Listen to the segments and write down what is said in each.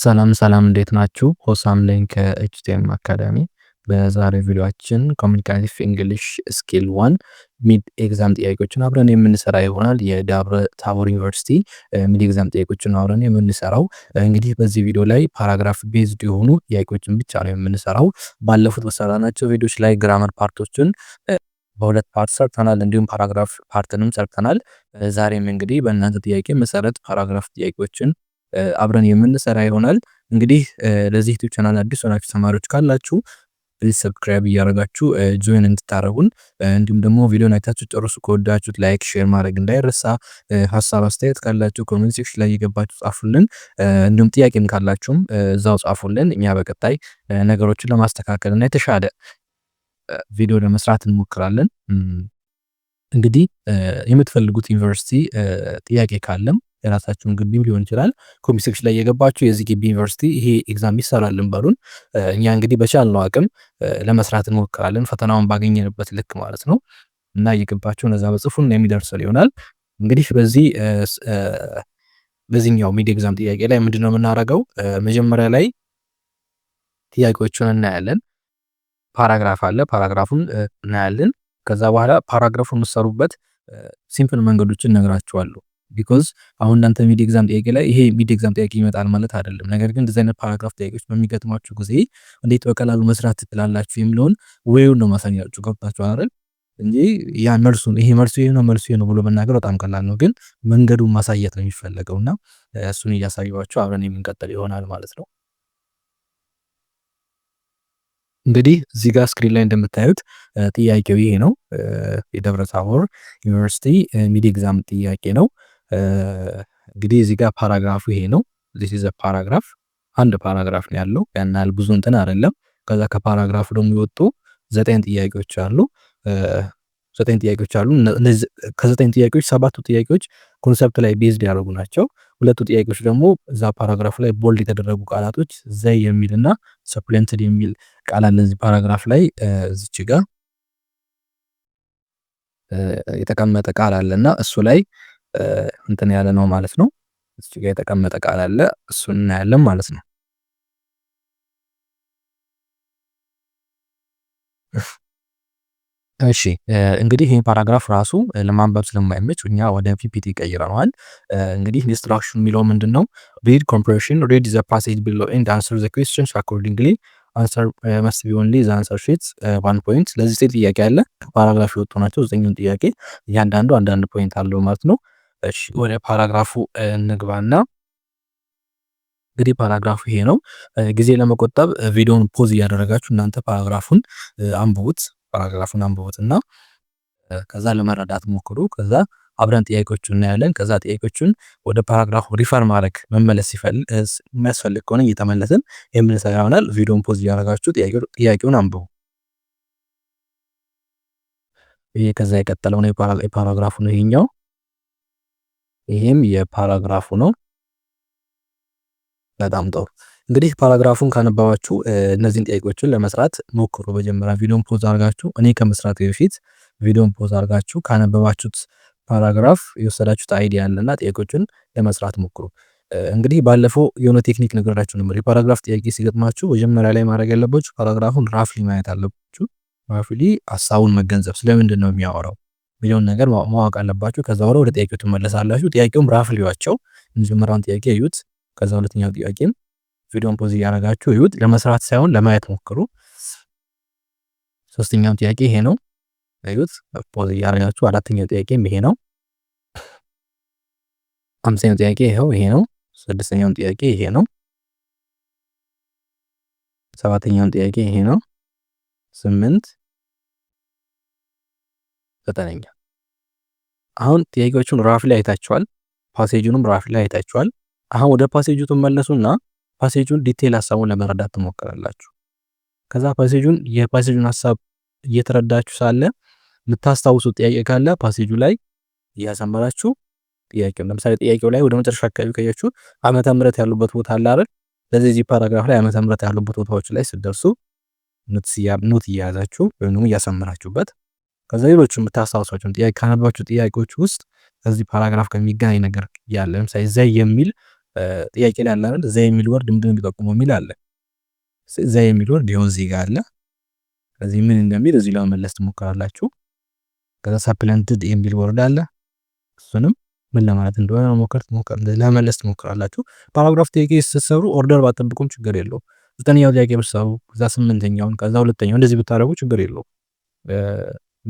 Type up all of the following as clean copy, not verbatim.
ሰላም ሰላም እንዴት ናችሁ? ሆሳም ነኝ ከኤችቲኤም አካዳሚ። በዛሬው ቪዲዮአችን ኮሙኒኬቲቭ እንግሊሽ ስኪል 1 ሚድ ኤግዛም ጥያቄዎችን አብረን የምንሰራ ይሆናል። የደብረ ታቦር ዩኒቨርሲቲ ሚድ ኤግዛም ጥያቄዎችን አብረን የምንሰራው እንግዲህ በዚህ ቪዲዮ ላይ ፓራግራፍ ቤዝድ የሆኑ ጥያቄዎችን ብቻ ነው የምንሰራው። ባለፉት በሰራናቸው ቪዲዮዎች ላይ ግራመር ፓርቶችን በሁለት ፓርት ሰርተናል፣ እንዲሁም ፓራግራፍ ፓርትንም ሰርተናል። ዛሬም እንግዲህ በእናንተ ጥያቄ መሰረት ፓራግራፍ ጥያቄዎችን አብረን የምንሰራ ይሆናል። እንግዲህ ለዚህ ዩቲዩብ ቻናል አዲስ ሆናችሁ ተማሪዎች ካላችሁ ፕሊዝ ሰብስክራይብ እያደረጋችሁ ጆይን እንድታደርጉን፣ እንዲሁም ደግሞ ቪዲዮን አይታችሁ ጨርሱ ከወዳችሁት ላይክ ሼር ማድረግ እንዳይረሳ። ሀሳብ አስተያየት ካላችሁ ኮሜንት ሴክሽን ላይ እየገባችሁ ጻፉልን። እንዲሁም ጥያቄም ካላችሁም እዛው ጻፉልን። እኛ በቀጣይ ነገሮችን ለማስተካከል እና የተሻለ ቪዲዮ ለመስራት እንሞክራለን። እንግዲህ የምትፈልጉት ዩኒቨርሲቲ ጥያቄ ካለም የራሳችሁን ግቢም ሊሆን ይችላል ኮሜንት ሴክሽን ላይ የገባችሁ የዚህ ግቢ ዩኒቨርሲቲ ይሄ ኤግዛም ይሰራልን በሉን። እኛ እንግዲህ በቻልነው አቅም ለመስራት እንሞክራለን፣ ፈተናውን ባገኘንበት ልክ ማለት ነው። እና እየገባችሁ እነዛ በጽፉን የሚደርሰው ይሆናል። እንግዲህ በዚህኛው ሚድ ኤግዛም ጥያቄ ላይ ምንድነው የምናደርገው? መጀመሪያ ላይ ጥያቄዎቹን እናያለን። ፓራግራፍ አለ፣ ፓራግራፉን እናያለን። ከዛ በኋላ ፓራግራፉን የምትሰሩበት ሲምፕል መንገዶችን እነግራችኋለሁ። ቢኮዝ አሁን እናንተ ሚድ ኤግዛም ጥያቄ ላይ ይሄ ሚድ ኤግዛም ጥያቄ ይመጣል ማለት አይደለም። ነገር ግን እንደዚህ አይነት ፓራግራፍ ጥያቄዎች በሚገጥሟችሁ ጊዜ እንዴት በቀላሉ መስራት ትችላላችሁ የሚለውን ወይውን ነው ማሳያችሁ። ገብታችሁ አይደል? እንጂ ያ መልሱን ይሄ መልሱ ይሄ ነው መልሱ ይሄ ነው ብሎ መናገር በጣም ቀላል ነው፣ ግን መንገዱን ማሳየት ነው የሚፈለገውና እሱን እያሳየኋችሁ አብረን የምንቀጥል ይሆናል ማለት ነው። እንግዲህ እዚህ ጋር ስክሪን ላይ እንደምታዩት ጥያቄው ይሄ ነው። የደብረ ታቦር ዩኒቨርሲቲ ሚድ ኤግዛም ጥያቄ ነው። እንግዲህ እዚህ ጋር ፓራግራፉ ይሄ ነው። this is a paragraph አንድ ፓራግራፍ ነው ያለው፣ ያን ያህል ብዙ እንትን አይደለም። ከዛ ከፓራግራፉ ደግሞ የወጡ 9 ጥያቄዎች አሉ። 9 ጥያቄዎች አሉ። እነዚህ ከ9 ጥያቄዎች 7ቱ ጥያቄዎች ኮንሰፕት ላይ ቤዝድ ያደረጉ ናቸው። ሁለቱ ጥያቄዎች ደግሞ እዛ ፓራግራፍ ላይ ቦልድ የተደረጉ ቃላቶች ዘይ የሚልና ሰፕሊመንትድ የሚል ቃል አለ እዚህ ፓራግራፍ ላይ። እዚች ጋር የተቀመጠ ቃል አለና እሱ ላይ እንትን ያለ ነው ማለት ነው። እዚህ ጋር የተቀመጠ ቃል አለ፣ እሱን እናያለን ማለት ነው። እሺ እንግዲህ ይሄ ፓራግራፍ ራሱ ለማንበብ ስለማይመች እኛ ወደ ፒፒቲ ቀይረነዋል። እንግዲህ ኢንስትራክሽን የሚለው ምንድነው? ሪድ ኮምፕሬሽን ሪድ ዘ ፓሴጅ ቢሎ ኤንድ አንሰር ዘ ኩዌስችንስ አኮርዲንግሊ አንሰር መስት ቢ ኦንሊ ዘ አንሰር ሺትስ 1 ፖይንት። ስለዚህ 9 ጥያቄ አለ፣ ፓራግራፍ የወጡ ናቸው። 9ኙን ጥያቄ እያንዳንዱ አንዳንድ ፖይንት አለው ማለት ነው። እሺ ወደ ፓራግራፉ እንግባና እንግዲህ ፓራግራፉ ይሄ ነው። ጊዜ ለመቆጠብ ቪዲዮውን ፖዝ እያደረጋችሁ እናንተ ፓራግራፉን አንብቡትና ከዛ ለመረዳት ሞክሩ። ከዛ አብረን ጥያቄዎቹን እናያለን። ከዛ ጥያቄዎቹን ወደ ፓራግራፉ ሪፈር ማድረግ መመለስ የሚያስፈልግ ከሆነ እየተመለስን የምንሰራ ይሆናል። ቪዲዮውን ፖዝ እያደረጋችሁ ጥያቄውን አንብቡ። ይሄ ከዛ የቀጠለው ነው የፓራግራፉ ነው ይሄኛው። ይሄም የፓራግራፉ ነው። በጣም ጥሩ። እንግዲህ ፓራግራፉን ካነበባችሁ እነዚህን ጥያቄዎችን ለመስራት ሞክሩ። መጀመሪያ ቪዲዮን ፖዝ አድርጋችሁ እኔ ከመስራት በፊት ቪዲዮን ፖዝ አድርጋችሁ ካነበባችሁት ፓራግራፍ የወሰዳችሁት አይዲያ አለና ጥያቄዎችን ለመስራት ሞክሩ። እንግዲህ ባለፈው የሆነ ቴክኒክ ነገራችሁ ነበር። የፓራግራፍ ጥያቄ ሲገጥማችሁ መጀመሪያ ላይ ማድረግ ያለባችሁ ፓራግራፉን ራፍሊ ማየት አለባችሁ። ራፍሊ ሐሳቡን መገንዘብ ስለምንድን ነው የሚያወራው የሚለውን ነገር ማወቅ አለባችሁ። ከዛ በኋላ ወደ ጥያቄው ትመለሳላችሁ። ጥያቄውም ራፍሊ ዋቸው። መጀመሪያውን ጥያቄ እዩት። ከዛ ሁለተኛው ጥያቄም ቪዲዮን ፖዝ እያደረጋችሁ እዩት። ለመስራት ሳይሆን ለማየት ሞክሩ። ሶስተኛው ጥያቄ ይሄ ነው፣ እዩት፣ ፖዝ እያደረጋችሁ። አራተኛው ጥያቄም ይሄ ነው። አምስተኛው ጥያቄ ይሄ ነው። ስድስተኛው ጥያቄ ይሄ ነው። ሰባተኛው ጥያቄ ይሄ ነው። 8 9ኛ። አሁን ጥያቄዎቹን ራፍሊ አይታችኋል። ፓሴጁንም ራፍሊ አይታችኋል። አሁን ወደ ፓሴጁ ትመለሱና ፓሴጁን ዲቴል ሐሳቡን ለመረዳት ትሞክራላችሁ። ከዛ የፓሴጁን ሐሳብ እየተረዳችሁ ሳለ የምታስታውሱት ጥያቄ ካለ ፓሴጁ ላይ እያሰመራችሁ ጥያቄው ለምሳሌ ጥያቄው ላይ ወደ መጨረሻ አካባቢ ካያችሁ ዓመተ ምህረት ያሉበት ቦታ አለ አይደል? ስለዚህ ፓራግራፍ ላይ ዓመተ ምህረት ያሉበት ቦታዎች ላይ ስትደርሱ ኖት እያያዛችሁ ወይም ደግሞ እያሰመራችሁበት ከዛ ሌሎችም የምታስታውሷቸውን ጥያቄ ካነበባችሁ ጥያቄዎች ውስጥ ከዚህ ፓራግራፍ ከሚገናኝ ነገር ያለ ለምሳሌ ዘይ የሚል ጥያቄ ላይ አለ አይደል? ዘይ የሚል ወርድ ምንድነው የሚጠቁመው የሚል አለ። ዘይ የሚል ወርድ ይኸው እዚህ ጋር አለ። ስለዚህ ምን እንደሚል እዚህ ለመመለስ ትሞክራላችሁ። ከዛ ሰፕለንትድ የሚል ወርድ አለ። እሱንም ምን ለማለት እንደሆነ ለመመለስ ትሞክራላችሁ። ፓራግራፍ ጥያቄ ስትሰሩ ኦርደር ባጠብቁም ችግር የለውም። 9ኛው ጥያቄ ብትሰሩ ከዛ 8ኛውን ከዛ 2ኛው እንደዚህ ብታደርጉ ችግር የለውም።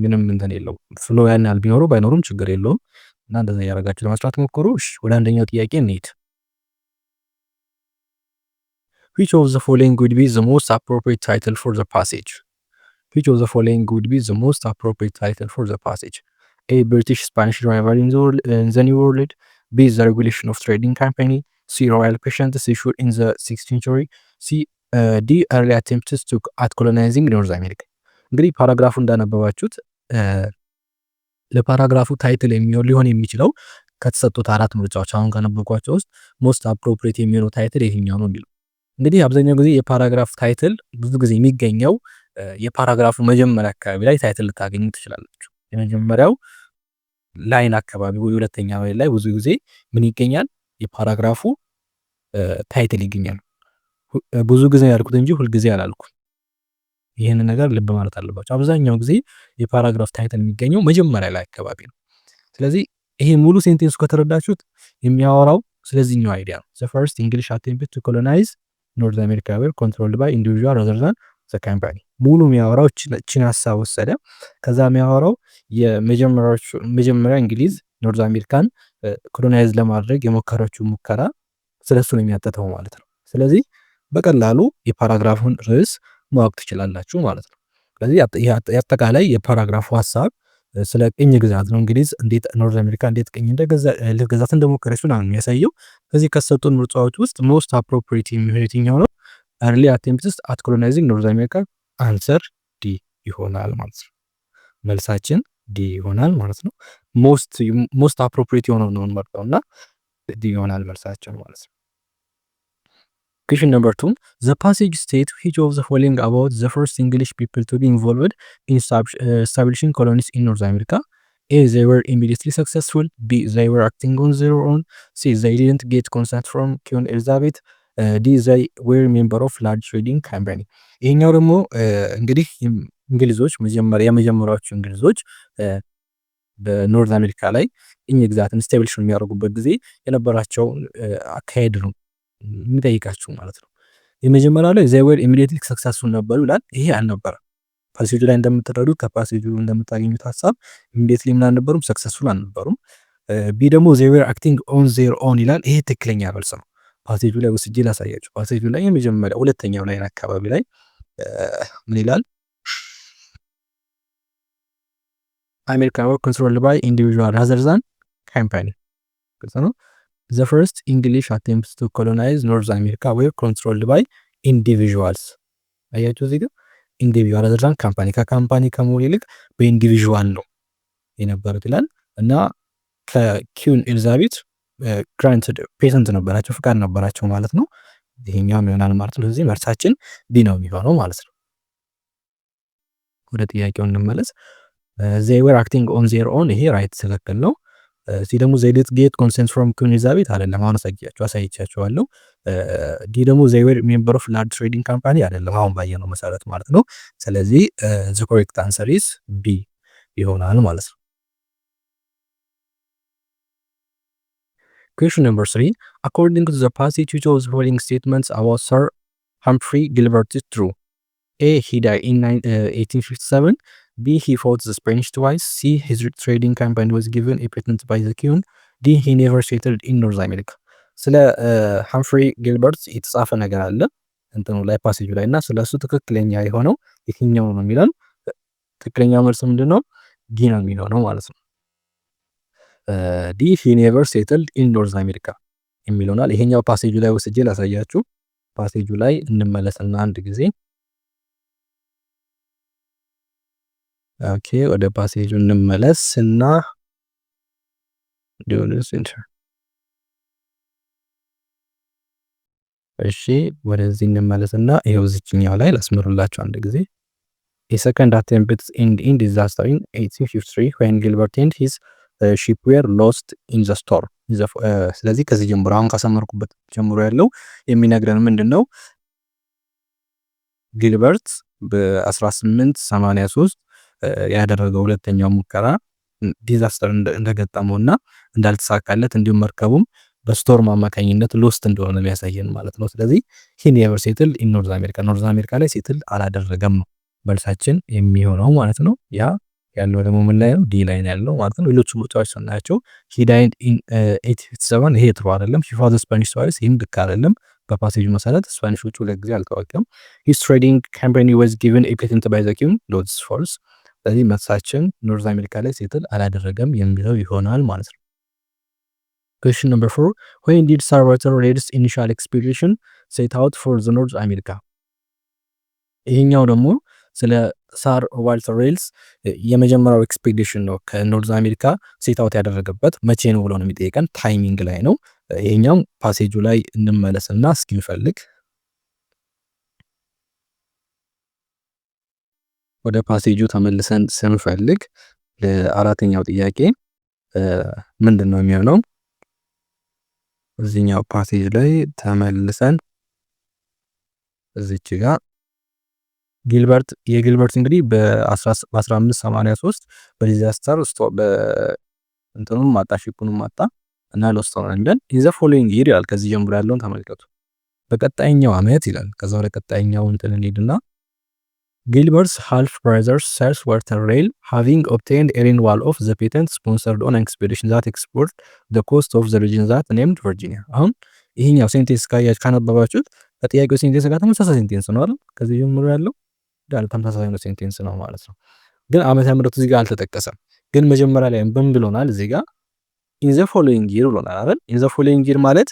ምንም እንትን የለውም። ፍሎ ያን ያህል ቢኖሩ ባይኖሩም ችግር የለውም። እና እንደዛ እያደረጋችሁ ለመስራት ሞክሩ። እሺ ወደ አንደኛው ጥያቄ እንሂድ። Which of the following would be the most appropriate title for the passage? Which of the following would be the most appropriate title for the passage? A. British Spanish rival in the New World. B. The regulation of trading company. C. Royal patience issued in the 6th century. C. D. Early attempts at colonizing North America. እንግዲህ ፓራግራፉ እንዳነበባችሁት ለፓራግራፉ ታይትል ሊሆን የሚችለው ከተሰጡት አራት ምርጫዎች አሁን ከነበብኳቸው ውስጥ ሞስት አፕሮፕሪየት የሚሆነው ታይትል የትኛው ነው የሚለው። እንግዲህ አብዛኛው ጊዜ የፓራግራፍ ታይትል ብዙ ጊዜ የሚገኘው የፓራግራፉ መጀመሪያ አካባቢ ላይ ታይትል ልታገኙ ትችላላችሁ። የመጀመሪያው ላይን አካባቢ ወይ ሁለተኛው ላይ ብዙ ጊዜ ምን ይገኛል? የፓራግራፉ ታይትል ይገኛል። ብዙ ጊዜ ያልኩት እንጂ ሁል ጊዜ አላልኩም። ይህንን ነገር ልብ ማለት አለባችሁ። አብዛኛው ጊዜ የፓራግራፍ ታይትል የሚገኘው መጀመሪያ ላይ አካባቢ ነው። ስለዚህ ይሄ ሙሉ ሴንቴንሱ ከተረዳችሁት የሚያወራው ስለዚህኛው አይዲያ ነው። the first English attempt to colonize North America were controlled by individual rather than the company። ሙሉ የሚያወራው እቺን ሀሳብ ወሰደ። ከዛ የሚያወራው የመጀመሪያ እንግሊዝ ኖርዝ አሜሪካን ኮሎናይዝ ለማድረግ የሞከረችው ሙከራ ስለሱ ነው የሚያጠተው ማለት ነው። ስለዚህ በቀላሉ የፓራግራፉን ርዕስ ማወቅ ትችላላችሁ ማለት ነው። ስለዚህ የአጠቃላይ የፓራግራፉ ሀሳብ ስለ ቅኝ ግዛት ነው። እንግሊዝ እንዴት ኖርዝ አሜሪካ እንዴት ቅኝ ልትገዛት እንደሞከረች ነው የሚያሳየው። ከዚህ ከሰጡን ምርጫዎች ውስጥ ሞስት አፕሮፕሪየት የሚሆን የትኛው ነው? early attempts at colonizing North America። አንሰር ዲ ይሆናል ማለት ነው። መልሳችን ዲ ይሆናል ማለት ነው። ሞስት አፕሮፕሪየት የሆነው ነው መርጠው እና ዲ ይሆናል መልሳችን ማለት ነው። Question number 2. The passage states which of the following about the first English people to be involved in establishing colonies in North America? A. They were immediately successful. B. They were acting on their own. C. They didn't get consent from Queen Elizabeth. D. They were member of large trading company. ይሄኛው ደግሞ እንግዲህ እንግሊዞች የመጀመሪያዎቹ እንግሊዞች በኖርዝ አሜሪካ ላይ ቅኝ ግዛትን ስታብሊሽ የሚያደርጉበት ጊዜ የነበራቸው አካሄድ ነው የሚጠይቃችሁ ማለት ነው። የመጀመሪያው ላይ they were immediately successful ነበሩ ይላል። ይሄ አልነበረም። ፓሴጁ ላይ እንደምትረዱት ከፓሴጁ እንደምታገኙት ሀሳብ immediately ምን አልነበሩም? successful አልነበሩም። ቢ ደግሞ they were acting on their own ይላል። ይሄ ትክክለኛ መልስ ነው። ፓሴጁ ላይ ወስጄ ላሳያችሁ። ፓሴጁ ላይ የመጀመሪያ ሁለተኛው ላይ አካባቢ ላይ ምን ይላል? America were controlled by individual rather than company። ግልጽ ነው። The first English attempts to colonize North America were controlled by individuals። አያችሁ እዚህ ጋር ኢንዲቪጁዋል rather than company ከካምፓኒ ከመሆን ይልቅ በኢንዲቪጁዋል ነው የነበሩት ይላል እና ከኪውን ኤልዛቤት ግራንትድ ፔተንት ነበራቸው ፍቃድ ነበራቸው ማለት ነው። ይሄኛው ይሆናል ማለት ነው። ስለዚህ መልሳችን ዲ ነው የሚሆነው ማለት ነው። ወደ ጥያቄው እንመለስ። they were acting on their own ይሄ ራይት ትክክል ነው። ሲ ደግሞ they did get consent from Queen Elizabeth አይደለም፣ አሁን አሳይቻችኋለሁ። ዲ ደግሞ they were member of large trading company አይደለም፣ አሁን ባየነው መሰረት ማለት ነው። ስለዚህ the correct answer is B ይሆናል ማለት ነው። Question number 3. According to the passage, which of the following statements about Sir Humphrey Gilbert is true? A. He died in 1857. B. He fought the Spanish twice. C. His trading company was given a patent by the Queen. D. He never settled in North America. ስለ ሃምፍሪ ጊልበርት የተጻፈ ነገር አለ እንትኑ ላይ ፓሴጁ ላይ እና ስለሱ ትክክለኛ የሆነው የትኛው ነው የሚለው ትክክለኛ መልስ ምንድነው? ዲ ነው የሚሆነው ማለት ነው። ዲ he never settled in North America የሚለውናል። ይሄኛው ፓሴጁ ላይ ወስጄ ላሳያችሁ። ፓሴጁ ላይ እንመለስና አንድ ጊዜ ኦኬ ወደ ፓሴጁ እንመለስ እና እሺ ወደዚህ እንመለስና ይሄው እዚህኛው ላይ ላስምርላችሁ አንድ ጊዜ A second attempt in disaster in 1853 when Gilbert and his ship were lost in the storm. ስለዚህ ከዚህ ጀምሮ አሁን ካሰመርኩበት ጀምሮ ያለው የሚነግረን ምንድነው? ጊልበርት በ1883 ያደረገው ሁለተኛው ሙከራ ዲዛስተር እንደገጠመውና እንዳልተሳካለት እንዲሁም መርከቡም በስቶርም አማካኝነት ሎስት እንደሆነ የሚያሳየን ማለት ነው። ስለዚህ he never settled in ኖርዝ አሜሪካ ላይ ሴትል አላደረገም ነው መልሳችን የሚሆነው ማለት ነው። ያ ያለው ደግሞ ምን ላይ ነው? ዲ ላይ ነው ያለው ማለት ነው። ሌሎች ምርጫዎች ስናያቸው he died in 1857 ይሄ ጥሩ አይደለም። she fought the Spanish Wars ይህም ልክ አይደለም። በፓሴጁ መሰረት ስፓኒሾቹ ለጊዜ አልተዋጋም። his trading company was given a patent by the king ሎርድስ ፎርስ። ስለዚህ መልሳችን ኖርዝ አሜሪካ ላይ ሴትል አላደረገም የሚለው ይሆናል ማለት ነው። question number 4 when did Sir Walter Raleigh's initial expedition set out for the North America? ይሄኛው ደግሞ ስለ ሳር ዋልተር ሬልስ የመጀመሪያው ኤክስፔዲሽን ነው ከኖርዝ አሜሪካ ሴት አውት ያደረገበት መቼ ነው ብሎ ነው የሚጠይቀን። ታይሚንግ ላይ ነው። ይሄኛው ፓሴጁ ላይ እንመለስና እስኪ እንፈልግ። ወደ ፓሴጁ ተመልሰን ስንፈልግ ለአራተኛው ጥያቄ ምንድነው የሚሆነው? እዚህኛው ፓሴጅ ላይ ተመልሰን እዚች ጋር የጊልበርት እንግዲህ በ1583 በዲዛስተር ውስጥ እንትኑም ማጣ ሺፑንም ማጣ እና ሎስት ሆነን ኢን ዘ ፎሎዊንግ ይር ይላል። ከዚህ ጀምሮ ያለውን ተመልከቱ። በቀጣይኛው ዓመት ይላል። ከዛ ወደ ቀጣይኛው እንትን እንሂድና ጊልበርት's half brother Sir Walter Raleigh having obtained a renewal of the patent sponsored on an expedition that explored the coast of the region that named Virginia። አሁን ይሄኛው ሴንቴንስ ካነበባችሁት ከጥያቄው ሴንቴንስ ጋር ተመሳሳይ ሴንቴንስ ነው አይደል? ከዚህ ጀምሮ ያለው ዳል ተመሳሳይ ነው ሴንቴንስ ነው ማለት ነው። ግን ዓመተ ምህረቱ እዚህ ጋር አልተጠቀሰም። ግን መጀመሪያ ላይ ምን ብሎናል? እዚህ ጋር in the following year ብሎናል አይደል? in the following year ማለት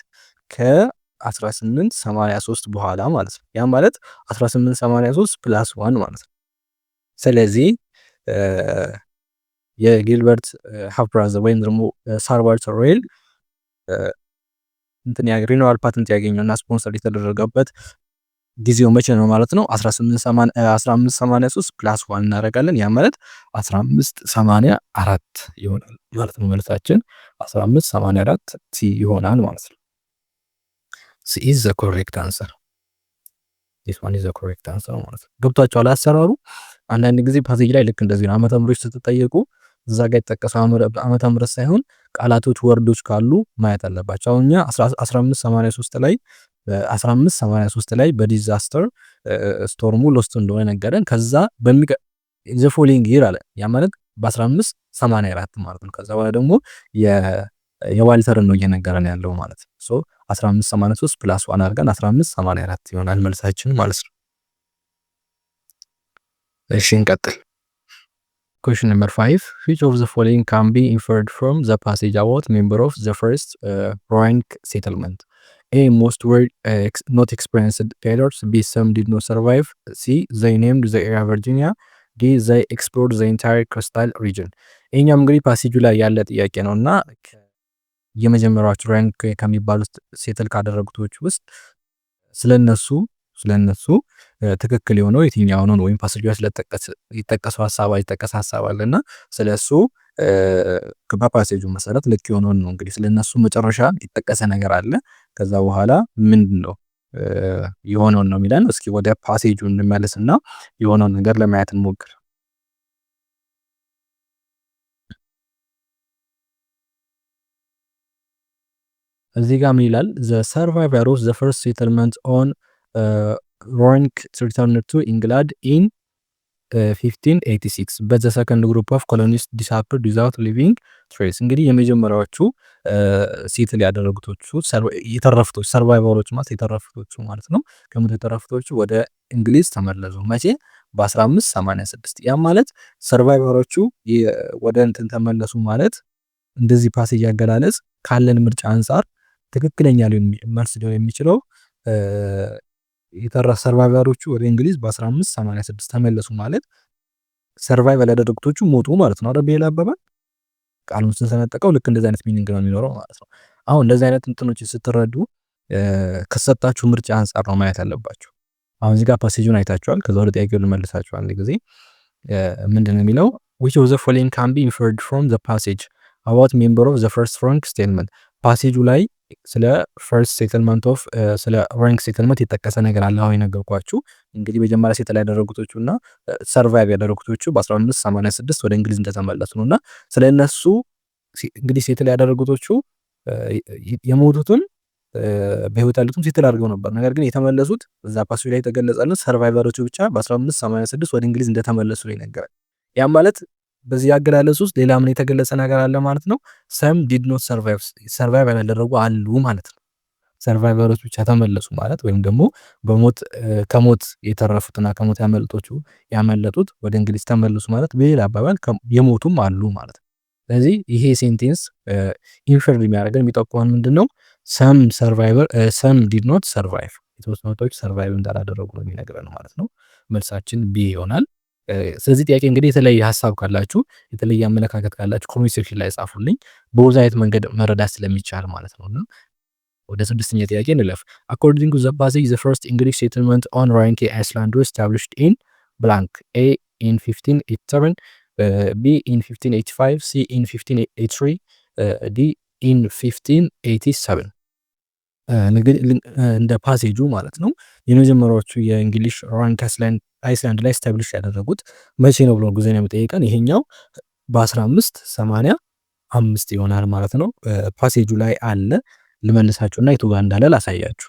ከ1883 በኋላ ማለት ነው። ያ ማለት 1883 + 1 ማለት ነው። ስለዚህ የጊልበርት ሃፍ ብራዘር ወይም ደግሞ ሳር ዋልተር ሬል እንትን ሪኒዋል ፓተንት ያገኘውና ስፖንሰር የተደረገበት ጊዜው መቼ ነው ማለት ነው? 1583 + 1 እናደርጋለን። ያ ማለት 1584 ይሆናል ማለት ነው። መልሳችን 1584 ሲ ይሆናል ማለት ነው። ሲ ኢዝ ዘ ኮሬክት አንሰር። ዲስ ዋን ኢዝ ዘ ኮሬክት አንሰር ማለት ነው። ገብቷችኋል አሰራሩ? አንዳንድ ጊዜ ፓሴጅ ላይ ልክ እንደዚህ ነው። ዓመተ ምህረት ስትጠየቁ እዛ ጋር የተጠቀሰው ዓመተ ምህረት ሳይሆን ቃላቶች ወርዶች ካሉ ማየት አለባቸው። አሁን እኛ 1583 ላይ በዲዛስተር ስቶርሙ ሎስት እንደሆነ ነገረን። ከዛ ዘ ፎሎዊንግ ይር አለ። ያ ማለት በ1584 ማለት ነው። ከዛ በኋላ ደግሞ የዋልተርን ነው እየነገረን ያለው ማለት ነው። ሶ 1583 + 1 አድርገን 1584 ይሆናል መልሳችን ማለት ነው። እሺ እንቀጥል። question number 5 which of the following can be inferred from the passage about member of the first Rhine settlement? A, most were not experienced sailors. B, some did not survive. C, they named the area Virginia. D, they explored the entire coastal region. ይሄኛም እንግዲህ ፓሴጁ ላይ ያለ ጥያቄ ነውና የመጀመሪያዎቹ ራይን ከሚባሉት ሴትል ካደረጉት ውስጥ ስለነሱ ትክክል የሆነው የትኛው ነው ወይም ፓሴጁ ላይ ይጠቀሰው ሐሳብ አለና ስለሱ በፓሴጁ መሰረት ልክ የሆነው ነው። እንግዲህ ስለነሱ መጨረሻ የተጠቀሰ ነገር አለ። ከዛ በኋላ ምንድነው የሆነው ነው የሚለን። እስኪ ወደ ፓሴጁ እንመለስና የሆነው ነገር ለማየት እንሞክር። እዚህ ጋር ምን ይላል? the survivor of the first settlement on Rhine returned to England in 1586 but the second group of colonists disappeared without leaving trace። እንግዲህ የመጀመሪያዎቹ ሴትል ያደረጉቶቹ የተረፉቶቹ ሰርቫይቨሮች ማለት የተረፉቶቹ ማለት ነው። ከሞት የተረፉቶቹ ወደ እንግሊዝ ተመለሱ። መቼ? በ1586። ያ ማለት ሰርቫይቨሮቹ ወደ እንትን ተመለሱ ማለት እንደዚህ ፓሴጅ ያገላለጽ ካለን ምርጫ አንፃር ትክክለኛ መልስ ሊሆን የሚችለው ሰርቫይቨሮቹ ወደ እንግሊዝ በ1586 ተመለሱ ማለት ሰርቫይቨል ያደረጉቶቹ ሞቱ ማለት ነው። አረብ ይላበባል ቃሉን ስንሰነጠቀው ልክ እንደዚህ አይነት ሚኒንግ ነው የሚኖረው ማለት ነው። አሁን እንደዚህ አይነት እንትኖችን ስትረዱ ከሰጣችሁ ምርጫ አንፃር ነው ማየት ያለባችሁ። አሁን እዚህ ጋር ፓሴጁን አይታችኋል። ከዛ ወደ ጥያቄው ልመልሳችሁ አንድ ጊዜ ምንድነው የሚለው which of the following can be inferred from the passage about member of the first rank statement ፓሴጁ ላይ ስለ ፈርስት ሴትልመንት ኦፍ ስለ ራንክ ሴትልመንት የጠቀሰ ነገር አለ። አሁን የነገርኳችሁ እንግዲህ መጀመሪያ ሴትል ያደረጉቶቹ እና ሰርቫይቭ ያደረጉቶቹ በ1586 ወደ እንግሊዝ እንደተመለሱ ነው እና ስለ እነሱ እንግዲህ ሴትል ያደረጉቶቹ የሞቱትን በህይወት ያሉትም ሴትል አድርገው ነበር። ነገር ግን የተመለሱት እዛ ፓሴጅ ላይ የተገለጸልን ሰርቫይቨሮቹ ብቻ በ1586 ወደ እንግሊዝ እንደተመለሱ ነው ይነገራል። ያም ማለት በዚህ አገላለጽ ውስጥ ሌላ ምን የተገለጸ ነገር አለ ማለት ነው። ሰም ዲድ ኖት ሰርቫይቭ ያላደረጉ አሉ ማለት ነው። ሰርቫይቨሮች ብቻ ተመለሱ ማለት ወይም ደግሞ በሞት ከሞት የተረፉትና ከሞት ያመለጡት ወደ እንግሊዝ ተመለሱ ማለት በሌላ አባባል የሞቱም አሉ ማለት ነው። ስለዚህ ይሄ ሴንቴንስ ኢንፈርድ የሚያደርገን የሚጠቁመን ምንድነው? ሰም ዲድ ኖት ሰርቫይቭ የተወሰኑቶች ሰርቫይቭ እንዳላደረጉ ነው የሚነግረን ማለት ነው። መልሳችን ቢ ይሆናል። ስለዚህ ጥያቄ እንግዲህ የተለየ ሀሳብ ካላችሁ የተለየ አመለካከት ካላችሁ ኮሜንት ሴክሽን ላይ ጻፉልኝ። በብዙ አይነት መንገድ መረዳት ስለሚቻል ማለት ነው። ወደ ስድስተኛ ጥያቄ እንለፍ። አኮርዲንግ ቱ ዘ ፓሴጅ ዘ ፈርስት እንግሊሽ ሴትልመንት ኦን ራንኬ አይስላንድ was established in blank A in 1587 B in 1585 C in 1583 D in 1587 እንደ ፓሴጁ ማለት ነው። የመጀመሪያዎቹ የእንግሊሽ ራንክ አይስላንድ ላይ ስታብሊሽ ያደረጉት መቼ ነው ብሎ ጊዜ ነው የሚጠይቀን። ይሄኛው በ1585 ይሆናል ማለት ነው። ፓሴጁ ላይ አለ። ልመልሳችሁና የቱ ጋር እንዳለ ላሳያችሁ።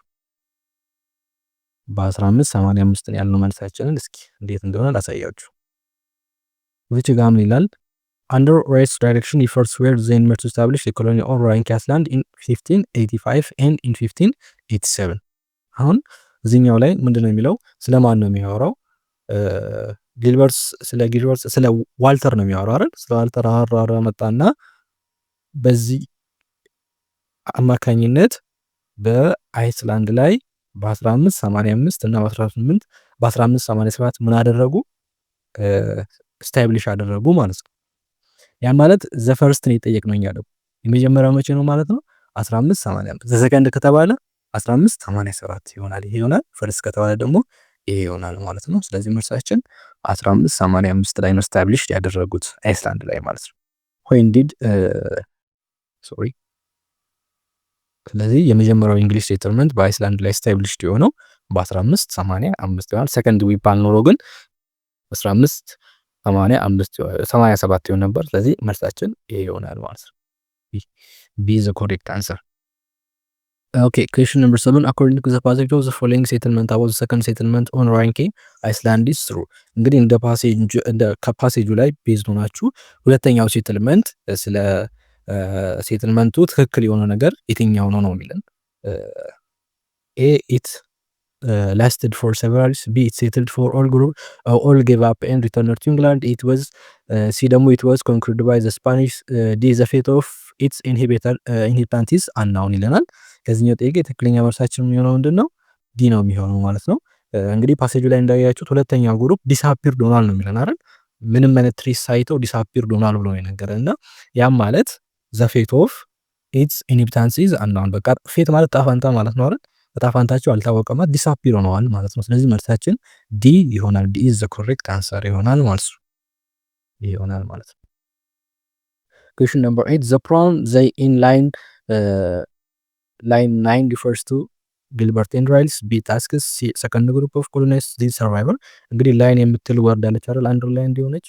በ1585 ያልነው መልሳችንን እስኪ እንዴት እንደሆነ ላሳያችሁ። which ጋር ምን ይላል? Under Wright's direction, he first were then to establish a colony on Rhine Island in 1585 and in 1587 አሁን እዚህኛው ላይ ምንድነው የሚለው? ስለማን ነው የሚያወራው? ጊልበርት ስለ ዋልተር ነው የሚያወራው አይደል? ስለ ዋልተር አራራ መጣና በዚህ አማካኝነት በአይስላንድ ላይ በ1585 እና በ1587 ምን አደረጉ? ስታብሊሽ አደረጉ ማለት ነው። ያ ማለት ዘ ፈርስት ነው የጠየቅነው እኛ ደግሞ የመጀመሪያው መቼ ነው ማለት ነው? 1585 ዘ ሰከንድ ከተባለ 1587 ይሆናል። ይሄ ይሆናል። ፈርስት ከተባለ ደግሞ ይሄ ይሆናል ማለት ነው። ስለዚህ መልሳችን 1585 ላይ ነው ስታብሊሽ ያደረጉት አይስላንድ ላይ ማለት ነው። when did ስለዚህ የመጀመሪያው እንግሊሽ ሴትልመንት በአይስላንድ ላይ ስታብሊሽድ የሆነው በ1585 ይሆናል። ሰከንድ ቢባል ኖሮ ግን 1587 ይሆን ነበር። ስለዚህ መልሳችን ይሄ ይሆናል ማለት ነው። ቢ is the correct answer. Okay, question number 7. According to the passage of the following settlement about the second settlement on Rhine Iceland is true. እንግዲህ እንደ ከፓሴጁ ላይ ቤዝድ ሆናችሁ ሁለተኛው ሴትልመንት ስለ ሴትልመንቱ ትክክል የሆነ ነገር የትኛው ነው የሚለን። A it lasted for several years. B it settled for all gave up and returned to England. It was C ደግሞ it was conquered by the Spanish. D the fate of its inhabitants unknown ይለናል። ከዚህኛው ጥያቄ ትክክለኛ መልሳችን የሚሆነው ምንድነው? ዲ ነው የሚሆነው ማለት ነው። እንግዲህ ፓሴጁ ላይ እንዳያችሁት ሁለተኛው ግሩፕ ዲስአፒርድ ሆኗል ነው የሚለን አይደል? ምንም አይነት ትሬስ ሳይተው ዲስአፒርድ ሆኗል ብሎ ነው የነገረንና ያም ማለት the fate of its inhabitants is unknown በቃ ፌት ማለት ጣፋንታ ማለት ነው አይደል? ጣፋንታቸው አልታወቀም ዲስአፒር ሆነዋል ማለት ነው። ስለዚህ መልሳችን ዲ ይሆናል። ዲ is the correct answer ይሆናል ማለት ነው። ይሆናል ማለት ነው። Question number 8. The pronoun they in line 9 refers to Gilbert and Riles. B tasks. C second group of colonists. D survivor. እንግዲህ ላይን የምትል ወርድ አለች አይደል? አንደርላይን እንዲሆነች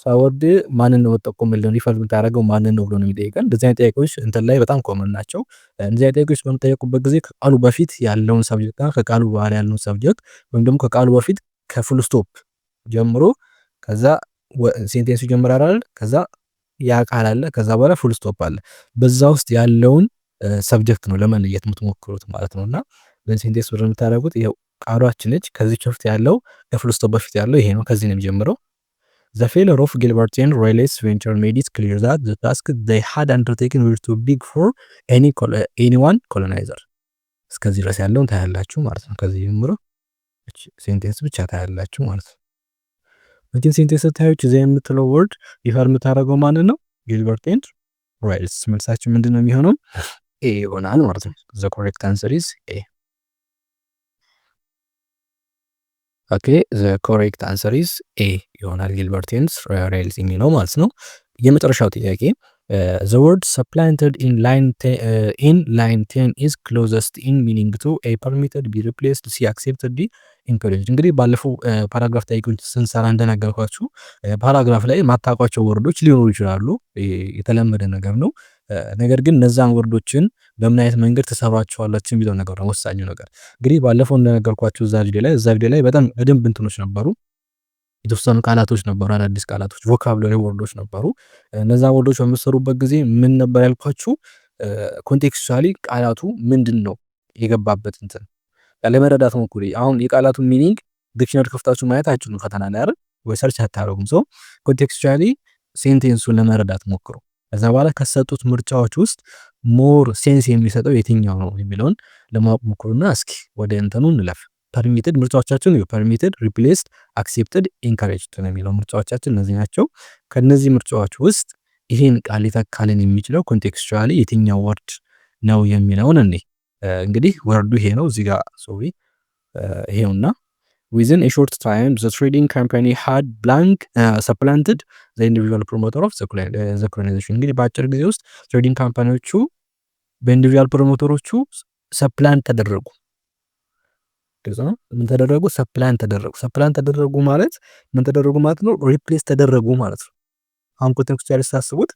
ሳወርድ ማንን ነው ተጠቆመልን ሪፈር ብታደርገው ማንን ነው ብሎ ነው የሚጠይቀን። እንደዚህ አይነት ጥያቄዎች እንትን ላይ በጣም ኮመን ናቸው። እንደዚህ አይነት ጥያቄዎች በምጠየቁበት ጊዜ ከቃሉ በፊት ያለውን ሰብጀክት እና ከቃሉ በኋላ ያለውን ሰብጀክት ወይም ደግሞ ከቃሉ በፊት ከፉል ስቶፕ ጀምሮ ከዛ ሴንቴንሱ ይጀምራል አይደል? ከዛ ያ ቃል አለ፣ ከዛ በኋላ ፉል ስቶፕ አለ። በዛ ውስጥ ያለውን ሰብጀክት ነው ለመለየት የምትሞክሩት ማለት ነውና በሴንቴንስ ብር የምታደርጉት ይሄው ቃሏችን ነች። ከዚህ በፊት ያለው ከፉል ስቶፕ በፊት ያለው ይሄ ነው። ከዚህ ነው የሚጀምረው። The failure of Gilbert and Rile's venture made it clear that the task they had undertaken were too big for anyone colonizer. እስከዚህ ድረስ ያለውን ታያላችሁ ማለት ነው። ከዚህ ጀምሮ ሴንቴንስ ብቻ ታያላችሁ ማለት ነው። መቼም ሴንቴንስ ታዩች እዚህ የምትለው ወርድ ሪፈር የምታደርገው ማንን ነው? ጊልበርት ኤንድ ራይልስ። መልሳችን ምንድነው የሚሆነው? ኤ ይሆናል ማለት ነው። The correct answer is A. ኦኬ ዘ ኮሬክት አንሰር ኢዝ ኤ ይሆናል። ጊልበርቲንስ ሪያሊቲ የሚለው ማለት ነው። የመጨረሻው ጥያቄ ዘ ወርድ ሰፕላንትድ ኢን ላይን 10 ኢዝ ክሎዘስት ኢን ሚኒንግ ቱ ኤ ፐርሚትድ ቢ ሪፕሌስድ ሲ አክሴፕትድ ዲ ኢንኮሬጅድ። እንግዲህ ባለፈው ፓራግራፍ ጥያቄዎች ስንሰራ እንደነገርኳችሁ ፓራግራፍ ላይ ማታውቋቸው ወርዶች ሊኖሩ ይችላሉ። የተለመደ ነገር ነው። ነገር ግን እነዛን ወርዶችን በምን አይነት መንገድ ትሰሯቸዋላችሁ የሚለው ነገር ነው ወሳኙ ነገር። እንግዲህ ባለፈው እንደነገርኳችሁ እዛ ቪዲዮ ላይ በጣም በደንብ እንትኖች ነበሩ። የተወሰኑ ቃላቶች ነበሩ፣ አዳዲስ ቃላቶች ቮካብላሪ ወርዶች ነበሩ። እነዛ ወርዶች በምትሰሩበት ጊዜ ምን ነበር ያልኳችሁ? ኮንቴክስቹዋሊ ቃላቱ ምንድን ነው የገባበት እንትን ለመረዳት ሞክሩ። አሁን የቃላቱን ሚኒንግ ዲክሽነሪ ከፍታችሁ ማየት አይችሉም ፈተና ላይ አይደል ወይ ሰርች አታረጉም። ሰው ኮንቴክስቹዋሊ ሴንቴንሱን ለመረዳት ሞክሩ። ከዛ በኋላ ከሰጡት ምርጫዎች ውስጥ ሞር ሴንስ የሚሰጠው የትኛው ነው የሚለውን ለማወቅ ሞክሩና እስኪ ወደ እንትኑ እንለፍ። ፐርሚትድ ምርጫዎቻችን ፐርሚትድ፣ ሪፕሌስድ፣ አክሴፕትድ፣ ኢንካሬጅድ ነው የሚለው ምርጫዎቻችን እነዚህ ናቸው። ከነዚህ ምርጫዎች ውስጥ ይሄን ቃል ሊተካልን የሚችለው ኮንቴክስቹዋሊ የትኛው ወርድ ነው የሚለውን እኔ እንግዲህ ወርዱ ይሄ ነው እዚህ ጋር ሶሪ ይሄውና within a short time the trading company had supplanted the individual promoter of the colonization። እንግዲህ በአጭር ጊዜ ውስጥ ትሬዲንግ ካምፓኒዎቹ በኢንዲቪጁዋል ፕሮሞተሮቹ ሰፕላንት ተደረጉ። ግልጽ ነው። ምን ተደረጉ? ሰፕላንት ተደረጉ። ሰፕላንት ተደረጉ ማለት ምን ተደረጉ ማለት ነው? ሪፕሌስ ተደረጉ ማለት ነው። አሁን ኮንቴክስቹዋሊ ስታስቡት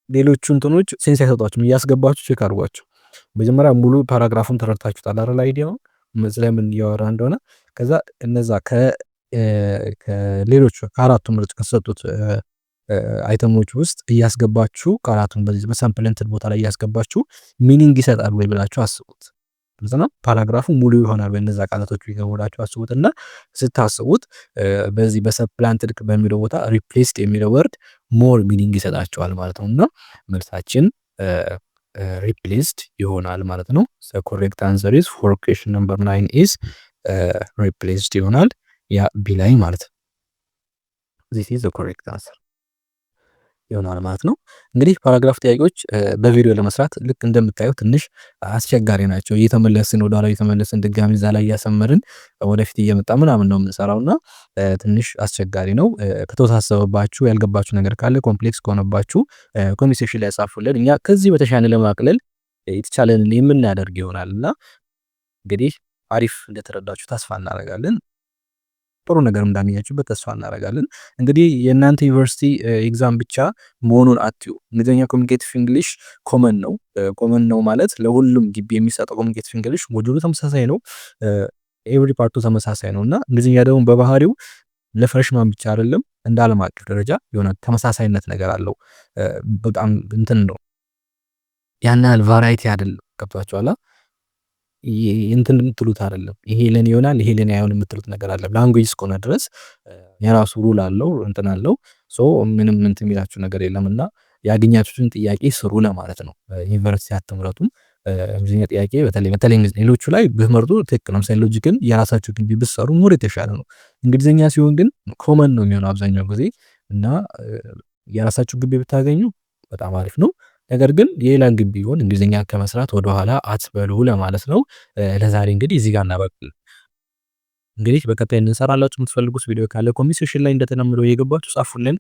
ሌሎቹ እንትኖች ሴንስ አይሰጧችሁም። እያስገባችሁ ቼክ አድርጓቸው። መጀመሪያ ሙሉ ፓራግራፉን ተረድታችሁታል አይደል? አይዲያው ስለምን እያወራ እንደሆነ ከዛ እነዛ ከሌሎቹ ከአራቱ ምርጫ ከሰጡት አይተሞች ውስጥ እያስገባችሁ ቃላቱን በዚህ በሳምፕል ቦታ ላይ እያስገባችሁ ሚኒንግ ይሰጣል ወይ ብላችሁ አስቡት። ስለዚህ ፓራግራፉ ሙሉ ይሆናል በእነዛ ቃላቶች ይገቡላችሁ አስቡትና ስታስቡት በዚህ በሰፕላንትድ በሚለው ቦታ ሪፕሌስድ የሚለው ወርድ ሞር ሚኒንግ ይሰጣቸዋል ማለት ነውና መልሳችን ሪፕሌስድ ይሆናል ማለት ነው። ዘ ኮሬክት አንሰር ኢዝ ፎር ኩዌስችን ነምበር 9 ኢዝ ሪፕሌስድ ይሆናል ያ ቢ ላይ ማለት ነው። ዚስ ኢዝ ዘ ኮሬክት አንሰር ይሆናል ማለት ነው። እንግዲህ ፓራግራፍ ጥያቄዎች በቪዲዮ ለመስራት ልክ እንደምታዩት ትንሽ አስቸጋሪ ናቸው። እየተመለስን ወደ ኋላ እየተመለስን ድጋሚ እዛ ላይ እያሰመርን ወደፊት እየመጣ ምናምን ነው የምንሰራውና ትንሽ አስቸጋሪ ነው። ከተወሳሰበባችሁ ያልገባችሁ ነገር ካለ ኮምፕሌክስ ከሆነባችሁ ኮሜንት ሴክሽን ላይ ጻፉልን። እኛ ከዚህ በተሻለ ለማቅለል የተቻለንን የምናደርግ ይሆናልና እንግዲህ አሪፍ እንደተረዳችሁ ተስፋ እናደርጋለን። ጥሩ ነገር እንዳገኛችሁበት ተስፋ እናደርጋለን። እንግዲህ የእናንተ ዩኒቨርሲቲ ኤግዛም ብቻ መሆኑን አትዩ። እንግሊዝኛ ኮሚኒኬቲቭ እንግሊሽ ኮመን ነው። ኮመን ነው ማለት ለሁሉም ግቢ የሚሰጠው ኮሚኒኬቲቭ እንግሊሽ ሞጁሉ ተመሳሳይ ነው። ኤቭሪ ፓርቱ ተመሳሳይ ነው እና እንግሊዝኛ ደግሞ በባህሪው ለፍሬሽማን ብቻ አይደለም እንደ ዓለም አቀፍ ደረጃ የሆነ ተመሳሳይነት ነገር አለው። በጣም እንትን ነው ያን ያህል ቫራይቲ አይደለም። ገብቷችኋል? እንትን የምትሉት አይደለም። ይሄ ለኔ ይሆናል ይሄ ለኔ አይሆንም የምትሉት ነገር አለ። ላንጉዌጅ እስከሆነ ድረስ የራሱ ሩል አለው እንትን አለው። ሶ ምንም እንትን የሚላችሁ ነገር የለምና ያገኛችሁትን ጥያቄ ስሩ ለማለት ነው። ዩኒቨርሲቲ አትምረጡም። እንግሊዝኛ ጥያቄ በተለይ ሌሎቹ ላይ ብትመርጡ ትክክል ነው። ሳይንስ ሎጂክን የራሳችሁ ግቢ ብትሰሩ ሞር የተሻለ ነው። እንግሊዝኛ ሲሆን ግን ኮመን ነው የሚሆነው አብዛኛው ጊዜ እና የራሳችሁ ግቢ ብታገኙ በጣም አሪፍ ነው። ነገር ግን የሌላን ግቢ ቢሆን እንግሊዝኛ ከመስራት ወደኋላ አትበሉ ለማለት ነው። ለዛሬ እንግዲህ እዚህ ጋር እናበቃለን። እንግዲህ በቀጣይ እንሰራላችሁ የምትፈልጉት ቪዲዮ ካለ ኮሜንት ሴክሽን ላይ እንደተለመደው እየገባችሁ ጻፉልን፣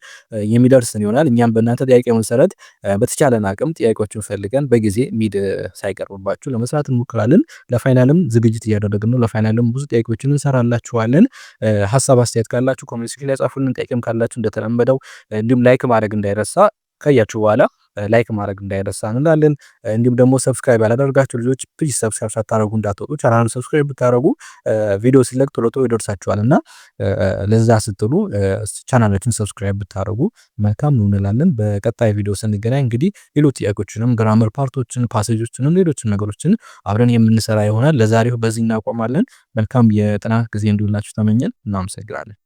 የሚደርስን ይሆናል። እኛም በእናንተ ጥያቄ መሰረት በተቻለን አቅም ጥያቄዎችን ፈልገን በጊዜ ሚድ ሳይቀርብባችሁ ለመስራት እንሞክራለን። ለፋይናልም ዝግጅት እያደረግን ነው። ለፋይናልም ብዙ ጥያቄዎችን እንሰራላችኋለን። ሀሳብ አስተያየት ካላችሁ ኮሜንት ሴክሽን ላይ ጻፉልን። ጥያቄም ካላችሁ እንደተለመደው እንዲሁም ላይክ ማድረግ እንዳይረሳ ካያችሁ በኋላ ላይክ ማድረግ እንዳይረሳ እንላለን። እንዲሁም ደግሞ ሰብስክራይብ ያላደረጋችሁ ልጆች ፕሊዝ ሰብስክራይብ ሳታደርጉ እንዳትወጡ። ቻናሉን ሰብስክራይብ ብታደርጉ ቪዲዮ ሲለቅ ቶሎ ቶሎ ይደርሳችኋልና ለዛ ስትሉ ቻናላችን ሰብስክራይብ ብታደርጉ መልካም ነው እንላለን። በቀጣይ ቪዲዮ ስንገናኝ እንግዲህ ሌሎች ጥያቄዎችንም ግራመር ፓርቶችን፣ ፓሴጆችንም ሌሎችን ነገሮችን አብረን የምንሰራ ይሆናል። ለዛሬው በዚህ እናቆማለን። መልካም የጥናት ጊዜ እንዲሆንላችሁ ተመኘን። እናመሰግናለን።